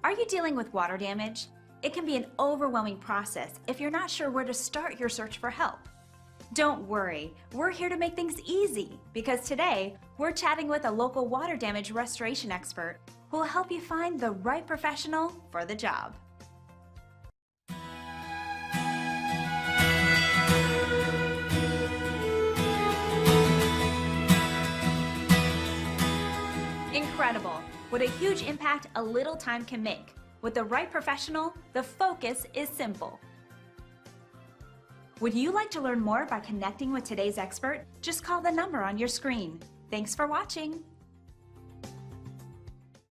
Are you dealing with water damage? It can be an overwhelming process if you're not sure where to start your search for help. Don't worry, we're here to make things easy because today we're chatting with a local water damage restoration expert who will help you find the right professional for the job. Incredible! What a huge impact a little time can make. With the right professional, the focus is simple. Would you like to learn more by connecting with today's expert? Just call the number on your screen. Thanks for watching.